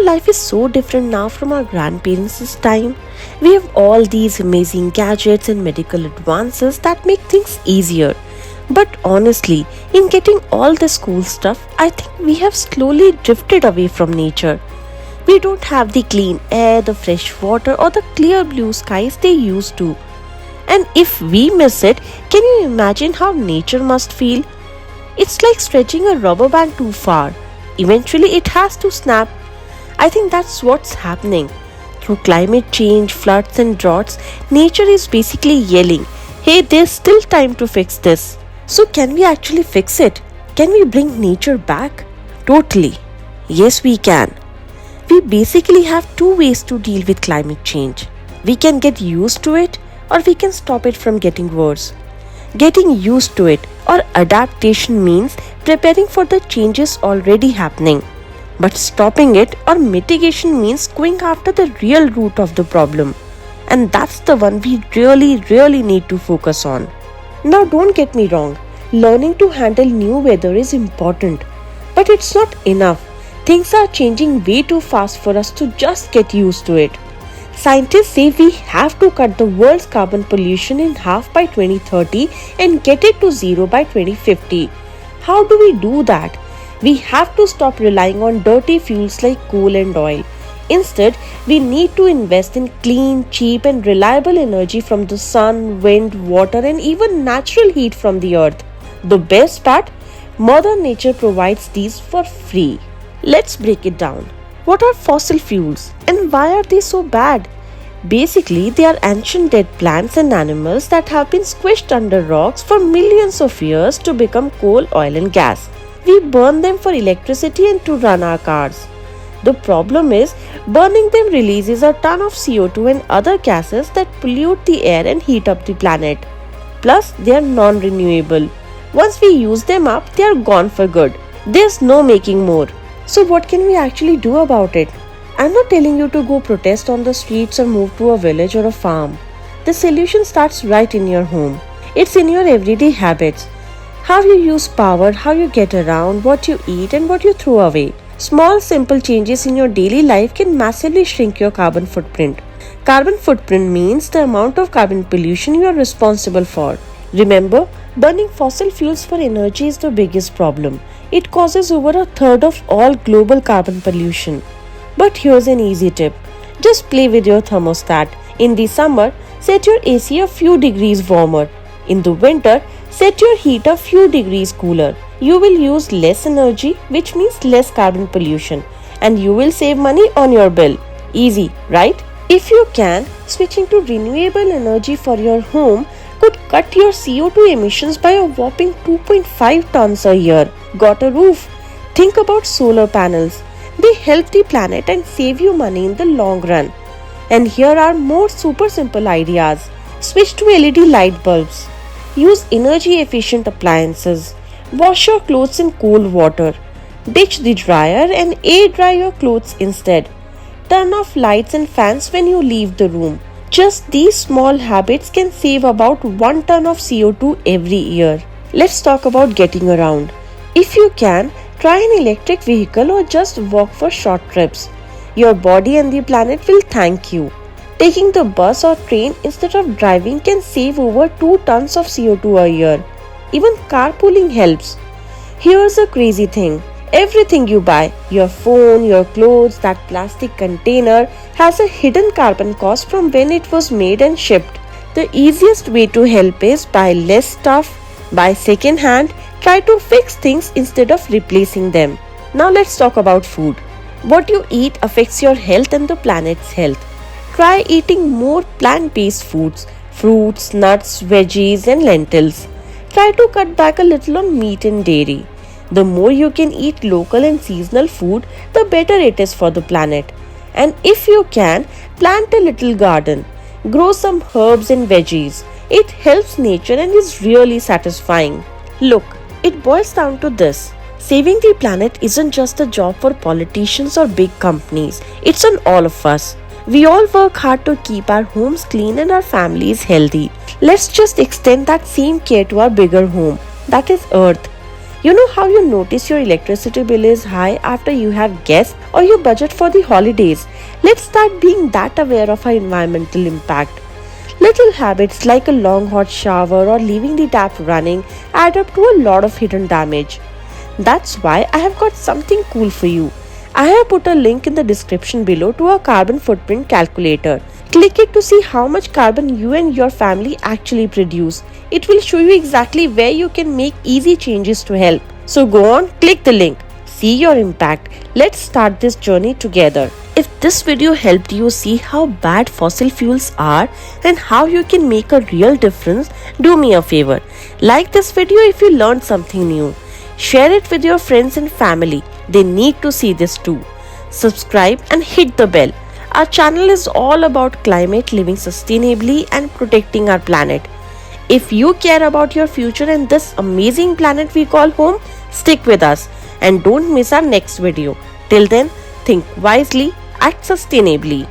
life is so different now from our grandparents' time. We have all these amazing gadgets and medical advances that make things easier. But honestly, in getting all this cool stuff, I think we have slowly drifted away from nature. We don't have the clean air, the fresh water, or the clear blue skies they used to. And if we miss it, can you imagine how nature must feel? It's like stretching a rubber band too far. Eventually, it has to snap. I think that's what's happening. Through climate change, floods, and droughts, nature is basically yelling, hey, there's still time to fix this. So, can we actually fix it? Can we bring nature back? Totally. Yes, we can. We basically have two ways to deal with climate change. We can get used to it, or we can stop it from getting worse. Getting used to it or adaptation means preparing for the changes already happening. But stopping it or mitigation means going after the real root of the problem. And that's the one we really need to focus on. Now don't get me wrong, learning to handle new weather is important. But it's not enough. Things are changing way too fast for us to just get used to it. Scientists say we have to cut the world's carbon pollution in half by 2030 and get it to zero by 2050. How do we do that? We have to stop relying on dirty fuels like coal and oil. Instead, we need to invest in clean, cheap and reliable energy from the sun, wind, water and even natural heat from the earth. The best part? Mother Nature provides these for free. Let's break it down. What are fossil fuels and why are they so bad? Basically, they are ancient dead plants and animals that have been squished under rocks for millions of years to become coal, oil and gas. We burn them for electricity and to run our cars. The problem is, burning them releases a ton of CO2 and other gases that pollute the air and heat up the planet. Plus, they are non-renewable. Once we use them up, they are gone for good. There's no making more. So what can we actually do about it? I'm not telling you to go protest on the streets or move to a village or a farm. The solution starts right in your home. It's in your everyday habits. How you use power, how you get around, what you eat and what you throw away. Small simple changes in your daily life can massively shrink your carbon footprint. Carbon footprint means the amount of carbon pollution you are responsible for. Remember, burning fossil fuels for energy is the biggest problem. It causes over a third of all global carbon pollution. But here's an easy tip. Just play with your thermostat. In the summer, set your AC a few degrees warmer. In the winter, set your heat a few degrees cooler. You will use less energy, which means less carbon pollution. And you will save money on your bill. Easy, right? If you can, switching to renewable energy for your home could cut your CO2 emissions by a whopping 2.5 tons a year. Got a roof? Think about solar panels. They help the planet and save you money in the long run. And here are more super simple ideas. Switch to LED light bulbs. Use energy efficient appliances. Wash your clothes in cold water. Ditch the dryer and air dry your clothes instead. Turn off lights and fans when you leave the room. Just these small habits can save about 1 ton of CO2 every year. Let's talk about getting around. If you can, try an electric vehicle or just walk for short trips. Your body and the planet will thank you. Taking the bus or train instead of driving can save over 2 tons of CO2 a year. Even carpooling helps. Here's a crazy thing. Everything you buy, your phone, your clothes, that plastic container has a hidden carbon cost from when it was made and shipped. The easiest way to help is buy less stuff, buy second hand, try to fix things instead of replacing them. Now let's talk about food. What you eat affects your health and the planet's health. Try eating more plant-based foods, fruits, nuts, veggies and lentils. Try to cut back a little on meat and dairy. The more you can eat local and seasonal food, the better it is for the planet. And if you can, plant a little garden. Grow some herbs and veggies. It helps nature and is really satisfying. Look, it boils down to this. Saving the planet isn't just a job for politicians or big companies. It's on all of us. We all work hard to keep our homes clean and our families healthy. Let's just extend that same care to our bigger home, that is Earth. You know how you notice your electricity bill is high after you have guests or your budget for the holidays? Let's start being that aware of our environmental impact. Little habits like a long hot shower or leaving the tap running add up to a lot of hidden damage. That's why I have got something cool for you. I have put a link in the description below to a carbon footprint calculator. Click it to see how much carbon you and your family actually produce. It will show you exactly where you can make easy changes to help. So go on, click the link. See your impact. Let's start this journey together. If this video helped you see how bad fossil fuels are and how you can make a real difference, do me a favor. Like this video if you learned something new. Share it with your friends and family. They need to see this too. Subscribe and hit the bell. Our channel is all about climate, living sustainably and protecting our planet. If you care about your future and this amazing planet we call home, stick with us and don't miss our next video. Till then, think wisely, act sustainably.